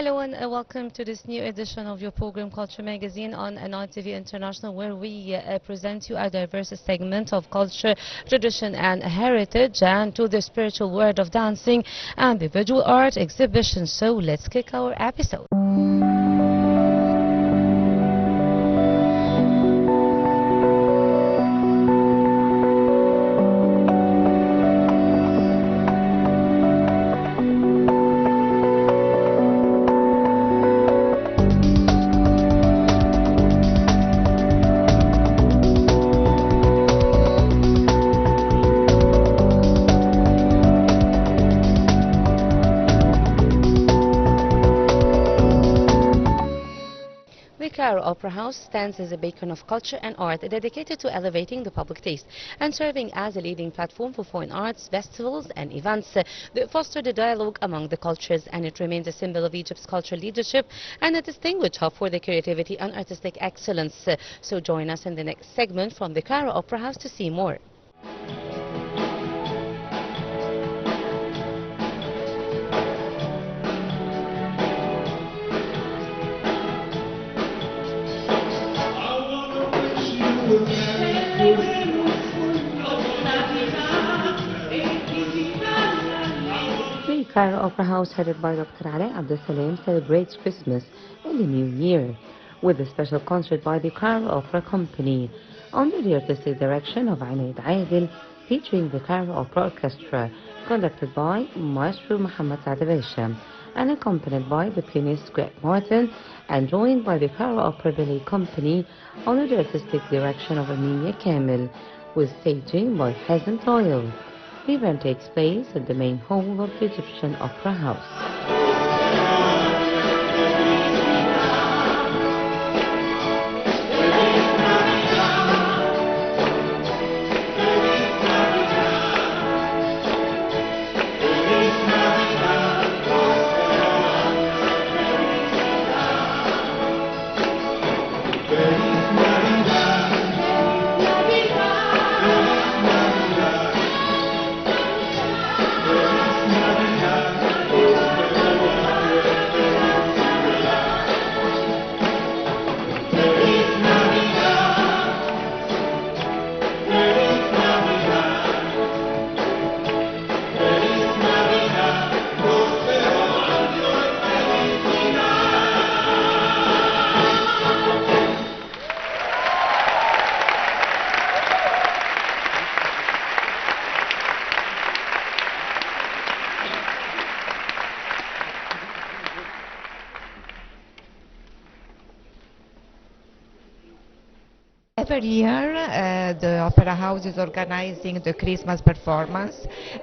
Hello and welcome to this new edition of your program Culture Magazine on Nile TV International, where we present you a diverse segment of culture, tradition and heritage, and to the spiritual world of dancing and the visual art exhibition. So let's kick our episode. The Cairo Opera House stands as a beacon of culture and art dedicated to elevating the public taste and serving as a leading platform for foreign arts, festivals and events that foster the dialogue among the cultures, and it remains a symbol of Egypt's cultural leadership and a distinguished hub for the creativity and artistic excellence. So join us in the next segment from the Cairo Opera House to see more. The Cairo Opera House, headed by Dr. Ali Abdel Salem, celebrates Christmas and the New Year with a special concert by the Cairo Opera Company under the artistic direction of Anaid Adil, featuring the Cairo Opera Orchestra, conducted by Maestro Muhammad Sadabesha, and accompanied by the pianist Greg Martin, and joined by the Cairo Opera Ballet Company under the artistic direction of Amelia Kamel, with staging by Hazen Toyle. The event takes place at the main hall of the Egyptian Opera House. Every year, the Opera House is organizing the Christmas performance,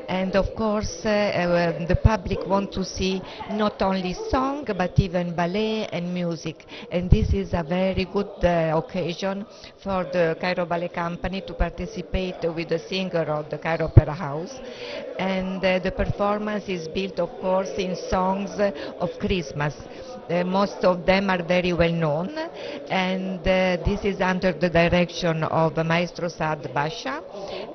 and of course, the public want to see not only song but even ballet and music. And this is a very good occasion for the Cairo Ballet Company to participate with the singer of the Cairo Opera House. And the performance is built, of course, in songs of Christmas. Most of them are very well known, and this is under the direction of Maestro Saad Basha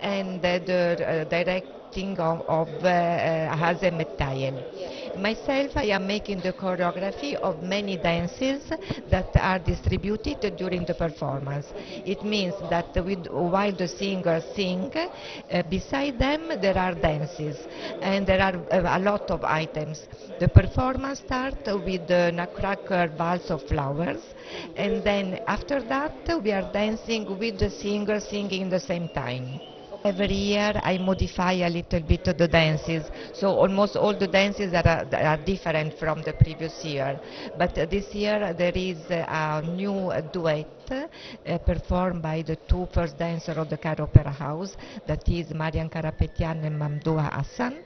and the directing of Hazem Tayel. Myself, I am making the choreography of many dances that are distributed during the performance. It means that while the singers sing, beside them there are dances, and there are a lot of items. The performance starts with the Nutcracker Waltz of Flowers, and then after that we are dancing with the singer singing at the same time. Every year I modify a little bit the dances, so almost all the dances are different from the previous year. But this year there is a new duet performed by the two first dancers of the Cairo Opera House, that is Marian Karapetian and Mamdoua Hassan,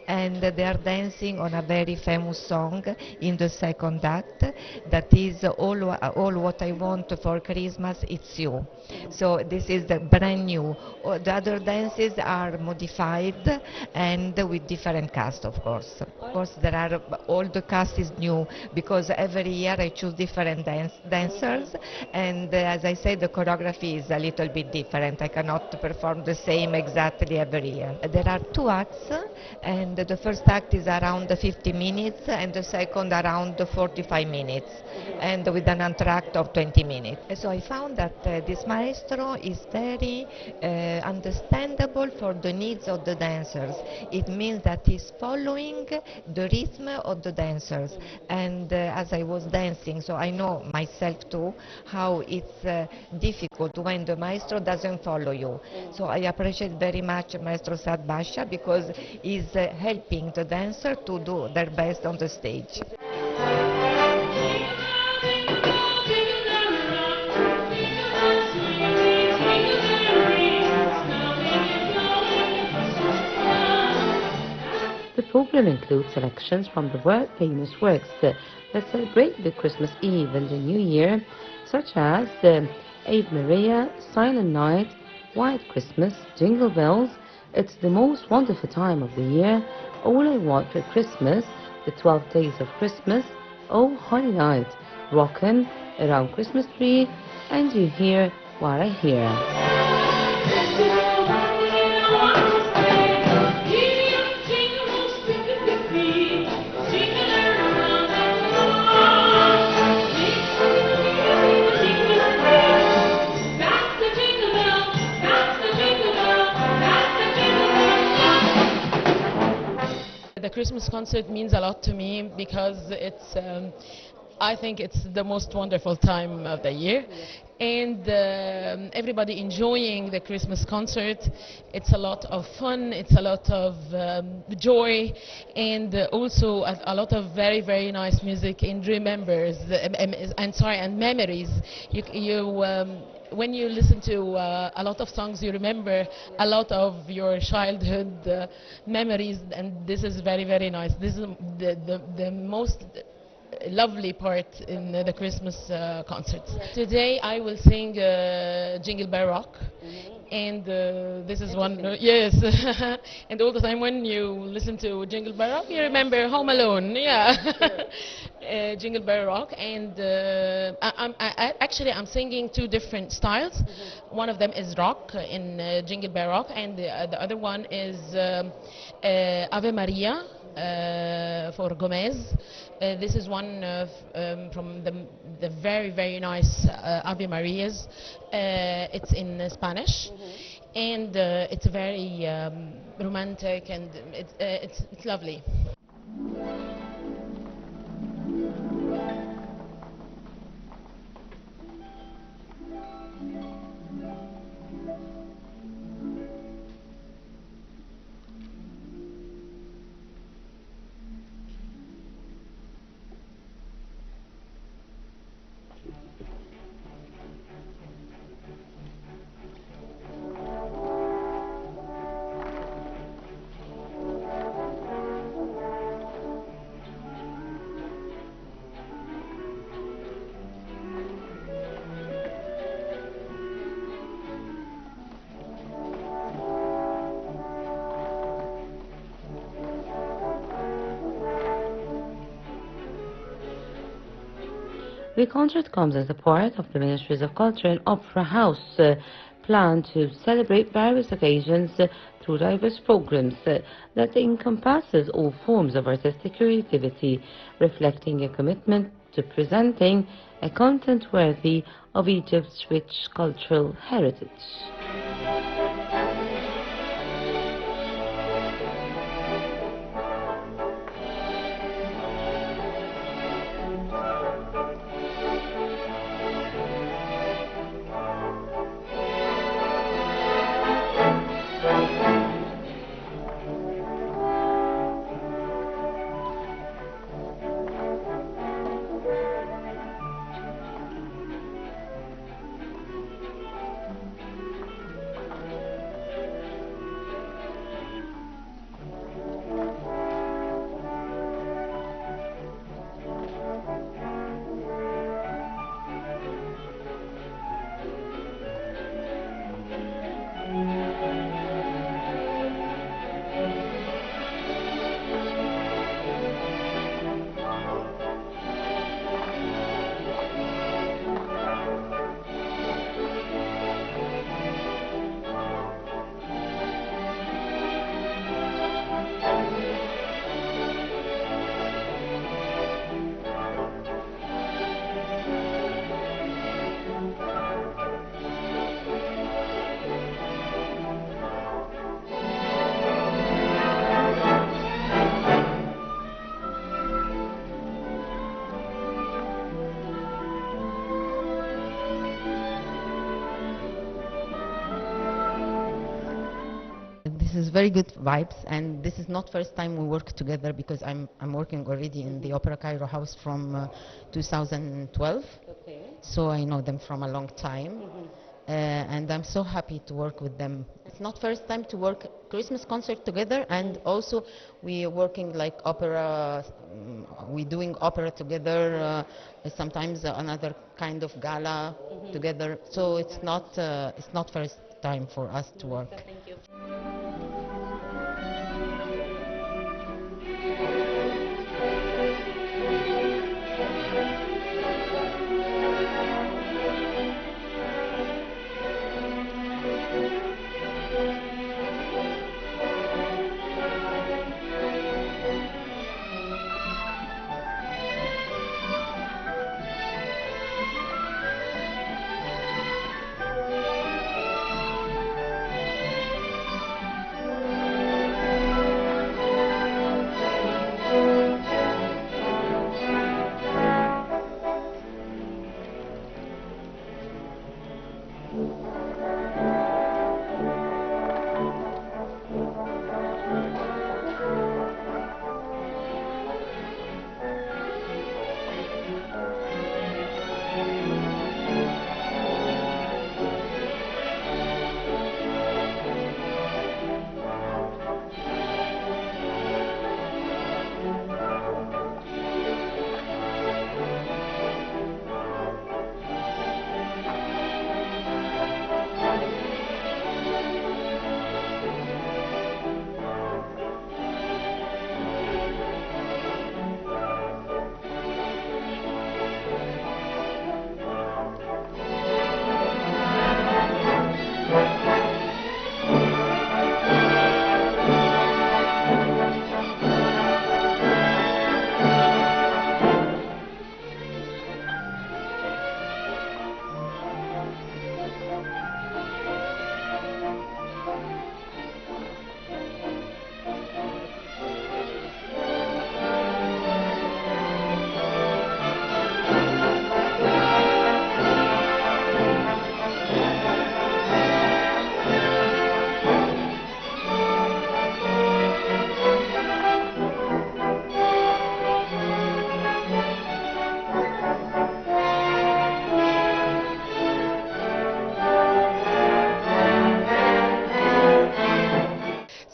and they are dancing on a very famous song in the second act, that is all What I Want for Christmas It's You. So this is the brand new. The other dances are modified and with different cast, of course. Of course, there are all the cast is new because every year I choose different dancers, and as I said, the choreography is a little bit different. I cannot perform the same exactly every year. There are two acts, and the first act is around 50 minutes, and the second around 45 minutes, and with an entr'acte of 20 minutes. So I found that this maestro is very understandable for the needs of the dancers. It means that he's following the rhythm of the dancers, and as I was dancing, so I know myself too how it's difficult when the maestro doesn't follow you. So I appreciate very much Maestro Sad Basha because he's helping the dancer to do their best on the stage. The program includes selections from the world-famous works that celebrate the Christmas Eve and the New Year, such as Ave Maria, Silent Night, White Christmas, Jingle Bells, It's the Most Wonderful Time of the Year, All I Want for Christmas, The 12 Days of Christmas, Oh Holy Night, Rockin', Around Christmas Tree, and You Hear What I Hear. The Christmas concert means a lot to me because I think it's the most wonderful time of the year, and everybody enjoying the Christmas concert. It's a lot of fun, it's a lot of joy, and also a lot of very, very nice music and and memories. When you listen to a lot of songs, you remember a lot of your childhood memories, and this is very, very nice. This is the most lovely part in the Christmas concerts. Today I will sing Jingle Bell Rock, and this is one, yes, and all the time when you listen to Jingle Bell Rock, you remember Home Alone, yeah. Jingle Bell Rock, and actually I'm singing two different styles. One of them is rock in Jingle Bell Rock, and the other one is Ave Maria for Gomez. This is one from the very, very nice Ave Marias. It's in Spanish, and it's very romantic, and it's lovely. The concert comes as a part of the Ministries of Culture and Opera House plan to celebrate various occasions through diverse programs that encompasses all forms of artistic creativity, reflecting a commitment to presenting a content worthy of Egypt's rich cultural heritage. very good vibes, and this is not first time we work together, because I'm working already in the Opera Cairo House from 2012. Okay. So I know them from a long time. And I'm so happy to work with them. It's not first time to work Christmas concert together, and also we are working like opera, we doing opera together, sometimes another kind of gala together. So it's not first time for us to work. Thank you.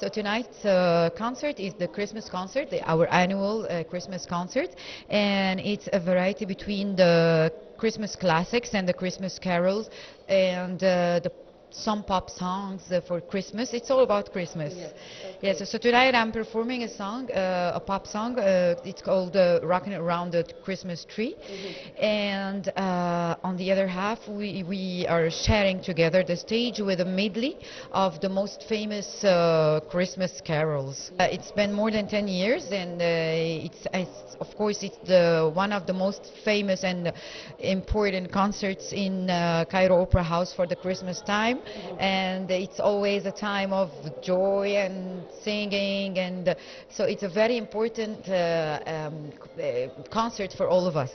So tonight's concert is the Christmas concert, our annual Christmas concert, and it's a variety between the Christmas classics and the Christmas carols, and some pop songs for Christmas. It's all about Christmas. Yes, okay. Yes, so tonight I'm performing a song, a pop song. It's called "Rocking Around the Christmas Tree," and on the other half, we are sharing together the stage with a medley of the most famous Christmas carols. It's been more than 10 years, and of course it's one of the most famous and important concerts in Cairo Opera House for the Christmas time, and it's always a time of joy and singing, and so it's a very important concert for all of us.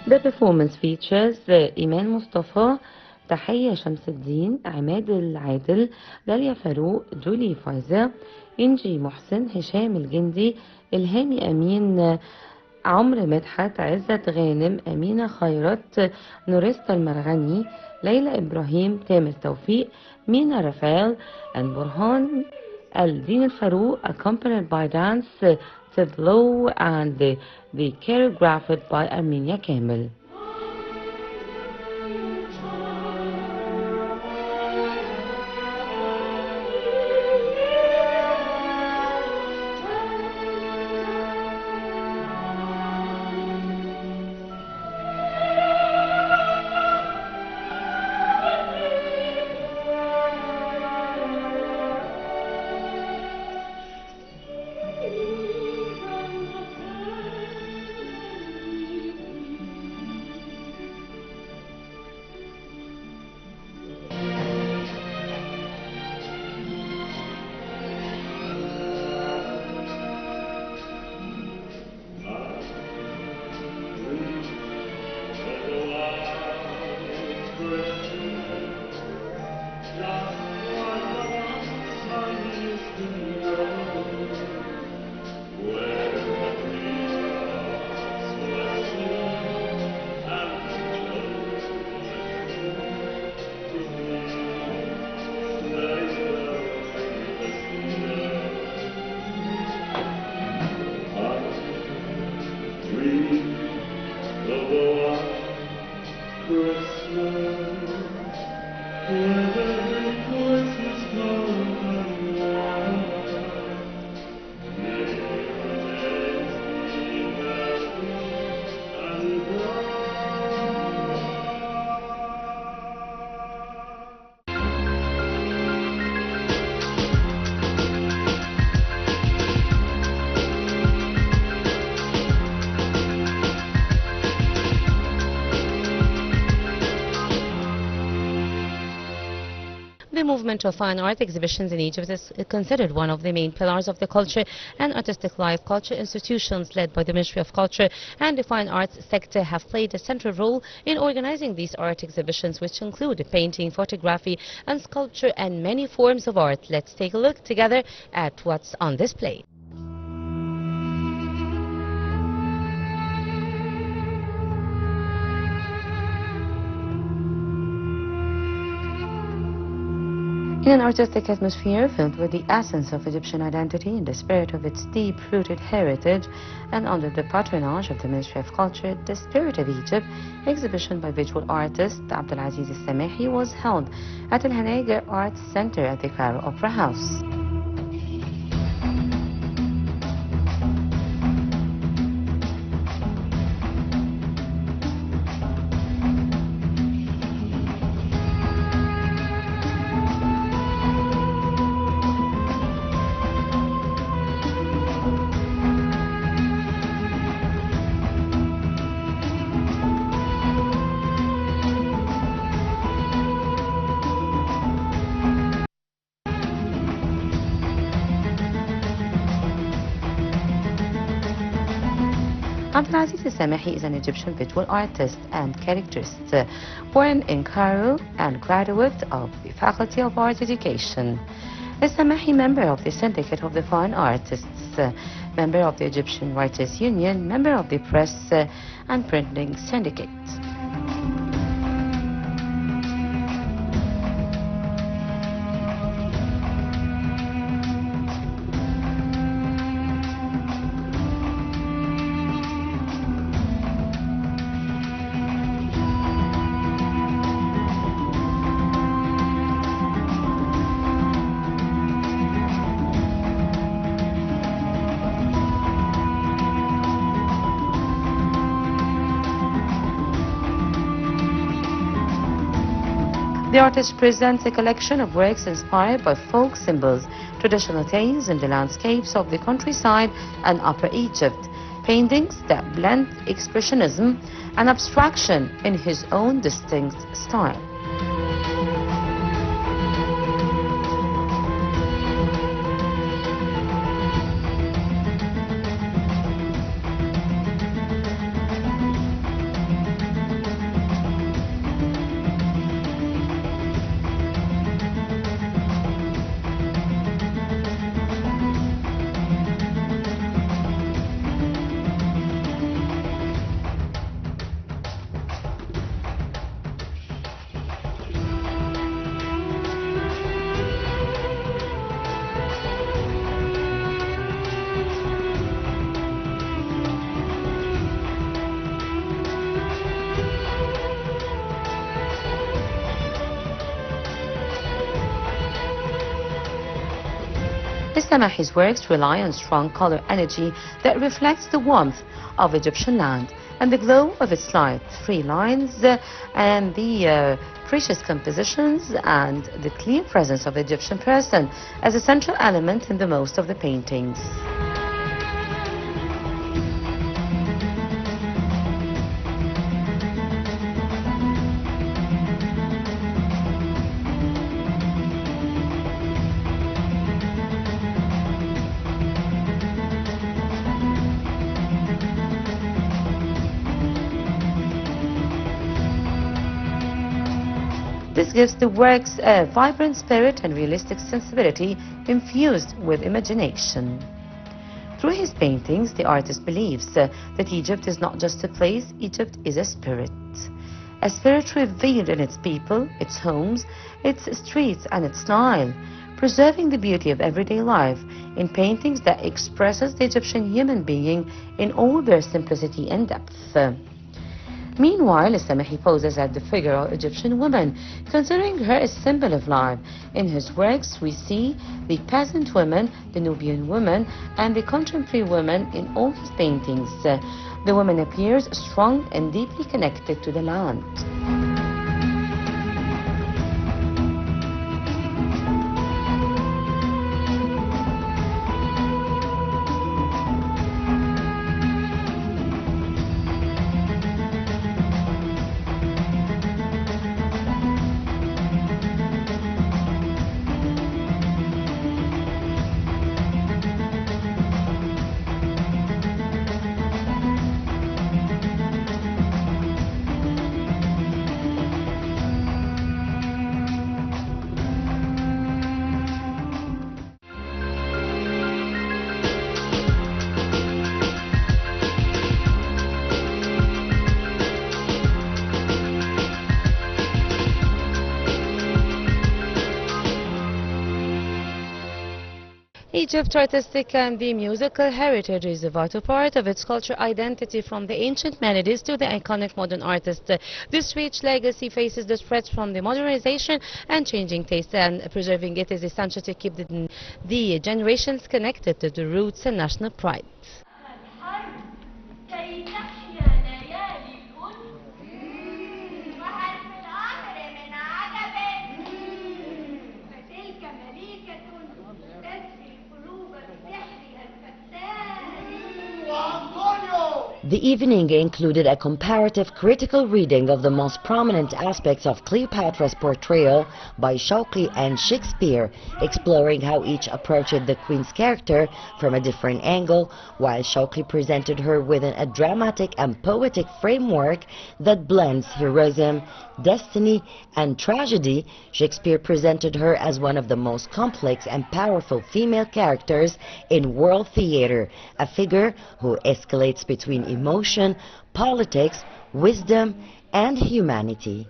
The performance features إيمان مصطفى، تحية شمس الدين، عماد العادل، داليا فاروق، جولي فايزة، إنجي محسن، هشام الجندي، إلهامي أمين، عمرو مدحت، عزت غانم، أمينة خيرت، نوريستا المرغني، ليلى إبراهيم، تامر توفيق، مينا رفال and برهان الدين الفاروق, accompanied by dance tableau and the choreographed by Armenia Kamel. The movement of fine art exhibitions in Egypt is considered one of the main pillars of the culture and artistic life. Culture institutions led by the Ministry of Culture and the fine arts sector have played a central role in organizing these art exhibitions, which include painting, photography and sculpture and many forms of art. Let's take a look together at what's on display. In an artistic atmosphere filled with the essence of Egyptian identity and the spirit of its deep-rooted heritage, and under the patronage of the Ministry of Culture, the Spirit of Egypt exhibition by visual artist Abdulaziz Al-Samahi was held at Al Hanager Arts Center at the Cairo Opera House. Abdulaziz Al-Samahi is an Egyptian visual artist and caricaturist, born in Cairo and graduate of the Faculty of Art Education. Al-Samahi, member of the Syndicate of the Fine Artists, member of the Egyptian Writers Union, member of the Press and Printing Syndicate. The artist presents a collection of works inspired by folk symbols, traditional tales and the landscapes of the countryside and Upper Egypt, paintings that blend expressionism and abstraction in his own distinct style. Samahi's works rely on strong color energy that reflects the warmth of Egyptian land and the glow of its light, free lines and the precious compositions and the clear presence of the Egyptian person as a central element in the most of the paintings. This gives the works a vibrant spirit and realistic sensibility infused with imagination. Through his paintings, the artist believes that Egypt is not just a place, Egypt is a spirit revealed in its people, its homes, its streets and its Nile, preserving the beauty of everyday life in paintings that expresses the Egyptian human being in all their simplicity and depth. Meanwhile, Samahi poses as the figure of Egyptian woman, considering her a symbol of life. In his works, we see the peasant woman, the Nubian woman, and the contemporary woman in all his paintings. The woman appears strong and deeply connected to the land. Egypt's artistic and the musical heritage is a vital part of its cultural identity, from the ancient melodies to the iconic modern artists. This rich legacy faces the threats from the modernization and changing tastes, and preserving it is essential to keep the generations connected to the roots and national pride. The evening included a comparative critical reading of the most prominent aspects of Cleopatra's portrayal by Shockley and Shakespeare, exploring how each approached the Queen's character from a different angle. While Shockley presented her within a dramatic and poetic framework that blends heroism, destiny, and tragedy, Shakespeare presented her as one of the most complex and powerful female characters in world theater, a figure who escalates between emotion, politics, wisdom, and humanity.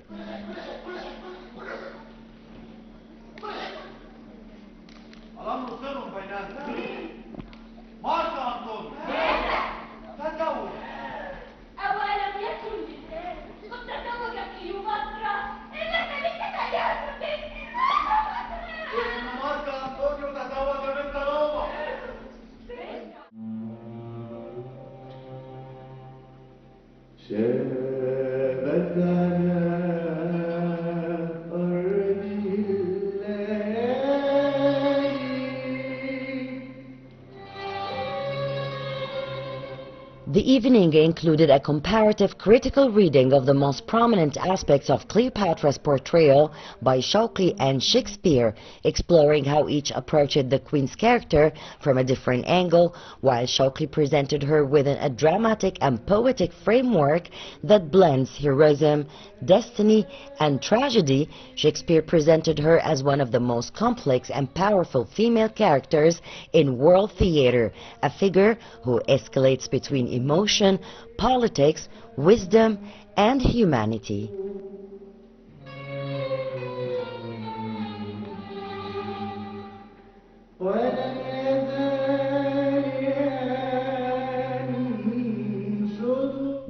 The evening included a comparative critical reading of the most prominent aspects of Cleopatra's portrayal by Shockley and Shakespeare, exploring how each approached the Queen's character from a different angle. While Shockley presented her within a dramatic and poetic framework that blends heroism, destiny, and tragedy, Shakespeare presented her as one of the most complex and powerful female characters in world theater, a figure who escalates between emotion, politics, wisdom, and humanity.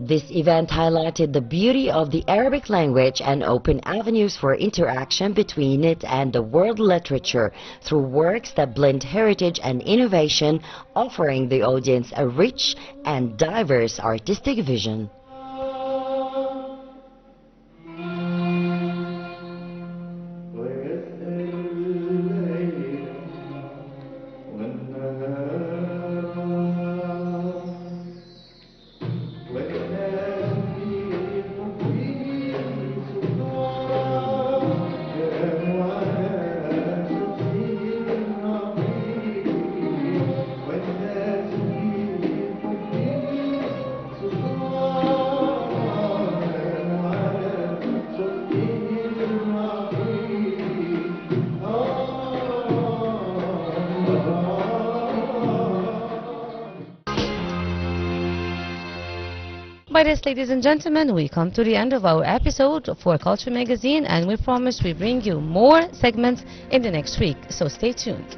This event highlighted the beauty of the Arabic language and opened avenues for interaction between it and the world literature through works that blend heritage and innovation, offering the audience a rich and diverse artistic vision. By this, ladies and gentlemen, we come to the end of our episode for Culture Magazine, and we promise we bring you more segments in the next week, so stay tuned.